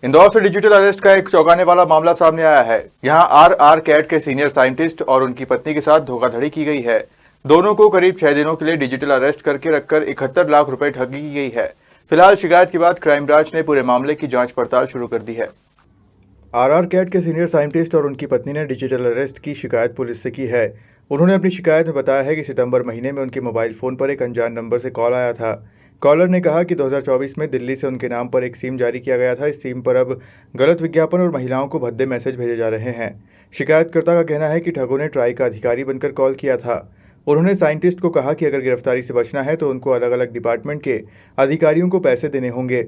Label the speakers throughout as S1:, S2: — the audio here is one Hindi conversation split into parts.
S1: इंदौर से डिजिटल अरेस्ट का एक चौंकाने वाला मामला सामने आया है। यहां आर कैट के सीनियर साइंटिस्ट और उनकी पत्नी के साथ धोखाधड़ी की गई है। दोनों को करीब 6 दिनों के लिए डिजिटल अरेस्ट करके रखकर 71 लाख रुपए ठगी की गई है। फिलहाल शिकायत के बाद क्राइम ब्रांच ने पूरे मामले की जांच पड़ताल शुरू कर दी है। आर कैट के सीनियर साइंटिस्ट और उनकी पत्नी ने डिजिटल अरेस्ट की शिकायत पुलिस से की है। उन्होंने अपनी शिकायत में बताया है कि सितंबर महीने में उनके मोबाइल फोन पर एक अनजान नंबर से कॉल आया था। कॉलर ने कहा कि 2024 में दिल्ली से उनके नाम पर एक सिम जारी किया गया था। इस सिम पर अब गलत विज्ञापन और महिलाओं को भद्दे मैसेज भेजे जा रहे हैं। शिकायतकर्ता का कहना है कि ठगों ने ट्राई का अधिकारी बनकर कॉल किया था। उन्होंने साइंटिस्ट को कहा कि अगर गिरफ्तारी से बचना है तो उनको अलग अलग डिपार्टमेंट के अधिकारियों को पैसे देने होंगे।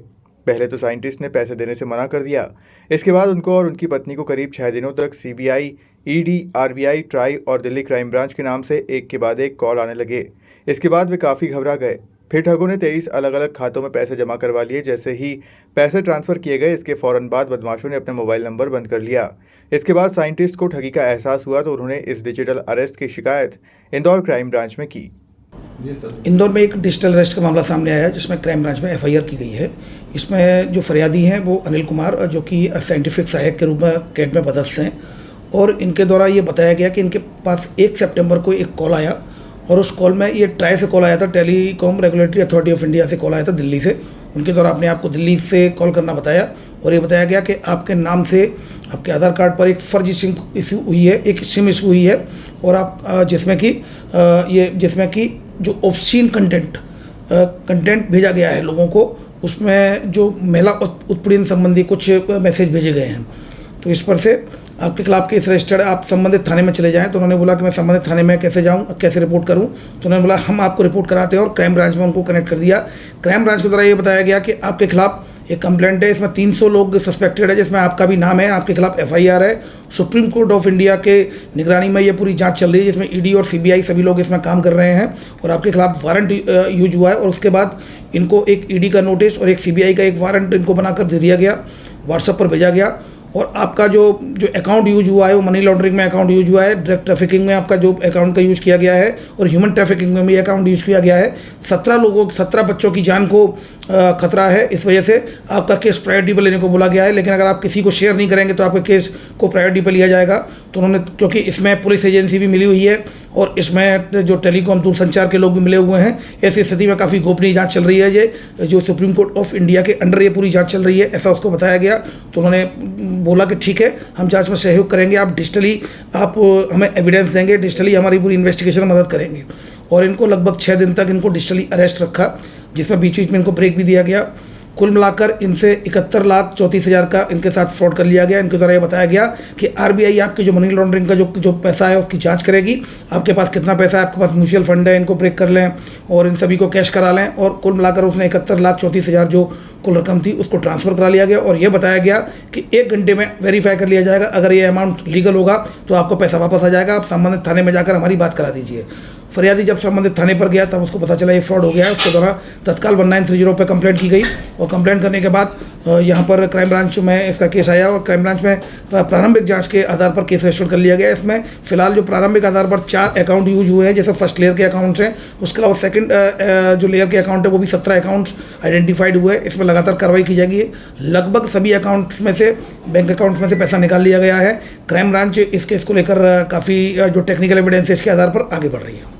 S1: पहले तो साइंटिस्ट ने पैसे देने से मना कर दिया। इसके बाद उनको और उनकी पत्नी को करीब 6 दिनों तक सीबीआई, ईडी, आरबीआई, ट्राई और दिल्ली क्राइम ब्रांच के नाम से एक के बाद एक कॉल आने लगे। इसके बाद वे काफ़ी घबरा गए। फिर ठगों ने 23 अलग अलग खातों में पैसे जमा करवा लिए। जैसे ही पैसे ट्रांसफ़र किए गए, इसके फ़ौरन बाद बदमाशों ने अपना मोबाइल नंबर बंद कर लिया। इसके बाद साइंटिस्ट को ठगी का एहसास हुआ तो उन्होंने इस डिजिटल अरेस्ट की शिकायत इंदौर क्राइम ब्रांच में की।
S2: इंदौर में एक डिजिटल अरेस्ट का मामला सामने आया है जिसमें क्राइम ब्रांच में एफआईआर की गई है। इसमें जो फरियादी हैं वो अनिल कुमार, जो कि साइंटिफिक सहायक के रूप में कैट में पदस्थ हैं, और इनके द्वारा ये बताया गया कि इनके पास 1 सितंबर को एक कॉल आया और उस कॉल में ये ट्राई से कॉल आया था, telecom regulatory authority of India से कॉल आया था दिल्ली से। उनके द्वारा अपने आप को दिल्ली से कॉल करना बताया और ये बताया गया कि आपके नाम से आपके आधार कार्ड पर एक फर्जी सिम इशू हुई है, एक सिम इशू हुई है, और आप जिसमें कि जो ऑब्सीन कंटेंट भेजा गया है लोगों को, उसमें जो महिला उत्पीड़न संबंधी कुछ मैसेज भेजे गए हैं। तो इस पर से आपके खिलाफ केस रजिस्टर्ड है, आप संबंधित थाने में चले जाएं। तो उन्होंने बोला कि मैं संबंधित थाने में कैसे जाऊं, कैसे रिपोर्ट करूं। तो उन्होंने बोला हम आपको रिपोर्ट कराते हैं, और क्राइम ब्रांच में उनको कनेक्ट कर दिया। क्राइम ब्रांच के द्वारा ये बताया गया कि आपके खिलाफ एक कंप्लेंट है, इसमें 300 लोग सस्पेक्टेड है, जिसमें आपका भी नाम है, आपके खिलाफ एफआईआर है। सुप्रीम कोर्ट ऑफ इंडिया के निगरानी में ये पूरी जांच चल रही है, जिसमें ईडी और सीबीआई सभी लोग इसमें काम कर रहे हैं, और आपके खिलाफ वारंट यूज हुआ है। और उसके बाद इनको एक ईडी का नोटिस और एक सीबीआई का एक वारंट इनको बनाकर दे दिया गया, व्हाट्सएप पर भेजा गया। और आपका जो अकाउंट यूज हुआ है वो मनी लॉन्ड्रिंग में अकाउंट यूज हुआ है, ड्रग ट्रैफिकिंग में आपका जो अकाउंट का यूज़ किया गया है, और ह्यूमन ट्रैफिकिंग में भी अकाउंट यूज़ किया गया है। 17 बच्चों की जान को खतरा है। इस वजह से आपका केस प्रायोरिटी पर लेने को बोला गया है, लेकिन अगर आप किसी को शेयर नहीं करेंगे तो आपके केस को प्रायोरिटी पर लिया जाएगा। तो उन्होंने, क्योंकि इसमें पुलिस एजेंसी भी मिली हुई है और इसमें जो टेलीकॉम दूरसंचार के लोग भी मिले हुए हैं, ऐसी स्थिति में काफ़ी गोपनीय जांच चल रही है। ये जो सुप्रीम कोर्ट ऑफ इंडिया के अंडर ये पूरी जांच चल रही है, ऐसा उसको बताया गया। तो उन्होंने बोला कि ठीक है, हम जांच में सहयोग करेंगे, आप डिजिटली आप हमें एविडेंस देंगे, डिजिटली हमारी पूरी इन्वेस्टिगेशन में मदद करेंगे। और इनको लगभग 6 दिन तक इनको डिजिटली अरेस्ट रखा, जिसमें बीच बीच में इनको ब्रेक भी दिया गया। कुल मिलाकर इनसे 71,34,000 का इनके साथ फ्रॉड कर लिया गया। इनके द्वारा ये बताया गया कि आरबीआई आपकी जो मनी लॉन्ड्रिंग का जो पैसा है उसकी जांच करेगी, आपके पास कितना पैसा है, आपके पास म्यूचुअल फंड है, इनको ब्रेक कर लें और इन सभी को कैश करा लें। और कुल मिलाकर उसने 71,34,000 जो कुल रकम थी उसको ट्रांसफ़र करा लिया गया। और ये बताया गया कि 1 घंटे में वेरीफाई कर लिया जाएगा, अगर ये अमाउंट लीगल होगा तो आपको पैसा वापस आ जाएगा, आप संबंधित थाने में जाकर हमारी बात करा दीजिए। फरियादी जब संबंधित थाने पर गया तब उसको पता चला ये फ्रॉड हो गया है। उसके द्वारा तत्काल 1930 पर कंप्लेंट की गई, और कंप्लेंट करने के बाद यहाँ पर क्राइम ब्रांच में इसका केस आया, और क्राइम ब्रांच में प्रारंभिक जांच के आधार पर केस रजिस्टर कर लिया गया। इसमें फिलहाल जो प्रारंभिक आधार पर 4 अकाउंट यूज हुए हैं, जैसे फर्स्ट लेयर के अकाउंट्स हैं, उसके अलावा सेकंड जो लेयर के अकाउंट है वो भी 17 अकाउंट्स आइडेंटिफाइड हुए हैं। इसमें लगातार कार्रवाई की जाएगी। लगभग सभी अकाउंट्स में से, बैंक अकाउंट्स में से पैसा निकाल लिया गया है। क्राइम ब्रांच इस केस को लेकर काफ़ी जो टेक्निकल एविडेंस है इसके आधार पर आगे बढ़ रही है।